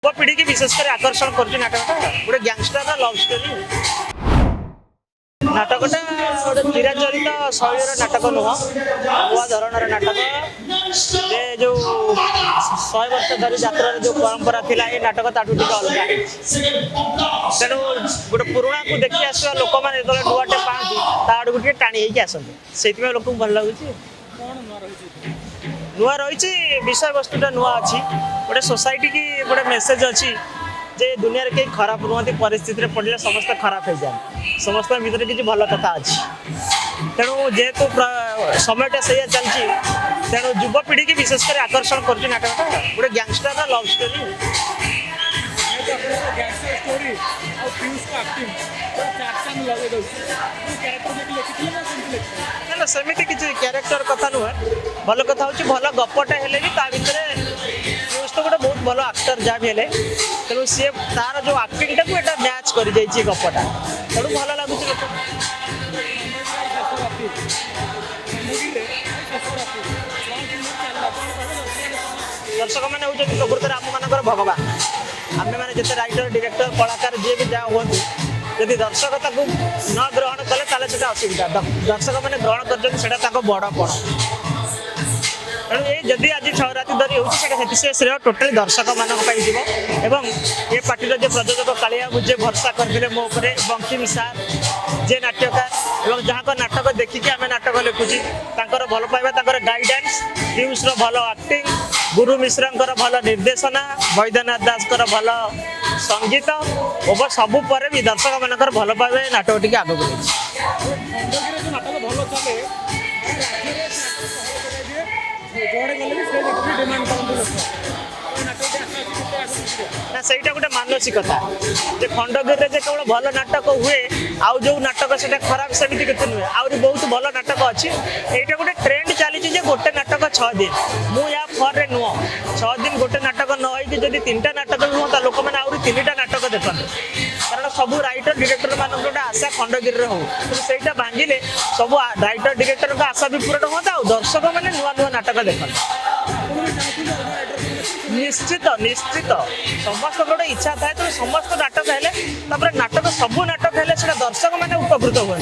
युवा पीढ़ी की विशेषकर आकर्षण कर नाटक गोटे गैंगस्टर लव स्टोरी नाटकटा गोटे चिराचरित शैलीर नाटक नुह नुआ धरणर नाटक जे जो 100 वर्ष धरी यात्रा जो परंपरा थिला ये नाटक ताठू टिके अलग तेणु गोटे पुराणा को देखी आसवा लोक मैंने जो नुआटे पाती ताड़ू टे टाणी आसते से लोक भल लगुच नुआ रही विषय वस्तुटा नुआ अच्छी गोटे सोसाइटी की गोटे मेसेज अच्छी जे दुनिया कहीं खराब रुहति परिस्थिति पड़े समस्त खराब हो जाए समस्त भीतर किसी भल कथा अच्छी तेणु जेहेतु समयटा से चलती तेणु युवपीढ़ी की विशेषकर आकर्षण कर नाटक गोटे गैंगस्टर लव स्टोरी ना सेमती किसी क्यारेक्टर कथा नुहे भल कथा हूँ भल गपटे हेले भी ता भितर तो गोटे बहुत भल आक्टर जहाँ भी हेले तेणु सी तार जो आक्टिंग टाक एटा मैच कर गपटा तेणु भल लगुच लोक दर्शक मैंने हूँ प्रकृत आम मान भगवान आम मैंने जिते राइटर डायरेक्टर कलाकार जी भी जहाँ हूँ यदि दर्शक न ग्रहण कले ताले असुविधा दर्शक मैंने ग्रहण कर बड़ पण तेणु ये जदि आज 6 राति धरी होती श्रेय टोटाली दर्शक मानी एवं ये पार्टीर जो प्रयोजक कालिया मुझे भरसा करते मो बंकिम सार जे नाट्यकार एवं जहाँ नाटक देखिकी आम नाटक लिखुची भल पाइबा गाइडेंस न्यूज़ भल आक्टिंग गुरु मिश्र भल निर्देशना बैद्यनाथ दास भल संगीत ओवर सबू पर भी दर्शक मान भल पाइबा नाटक टी आगे ना से गोटे मानसिकता जे खंडगिरी जे केवल भल नाटक हुए आउ जो नाटक से खराब सेमती कितने नुहे आहरी बहुत भल नाटक अच्छी यहाँ गोटे ट्रेंड चली गोटे नाटक 6 दिन मुझे फर नुह 6 दिन गोटे नाटक न हो तीनटा नाटक भी हाँ लोक मैंने आहरी 3टा नाटक देखते कारण सब राइटर डिरेक्टर मान गोटे आशा खंडगिरी हो से भांगिले सब राइटर डिरेक्टर का आशा भी पूरण हाँ दर्शक मैंने नुआ नुआ नाटक देखते निश्चित निश्चित समस्त गोटे इच्छा थाए तो समस्त नाटक हेले नाटक सबू नाटक हेले दर्शक मैंने उपकृत हुए।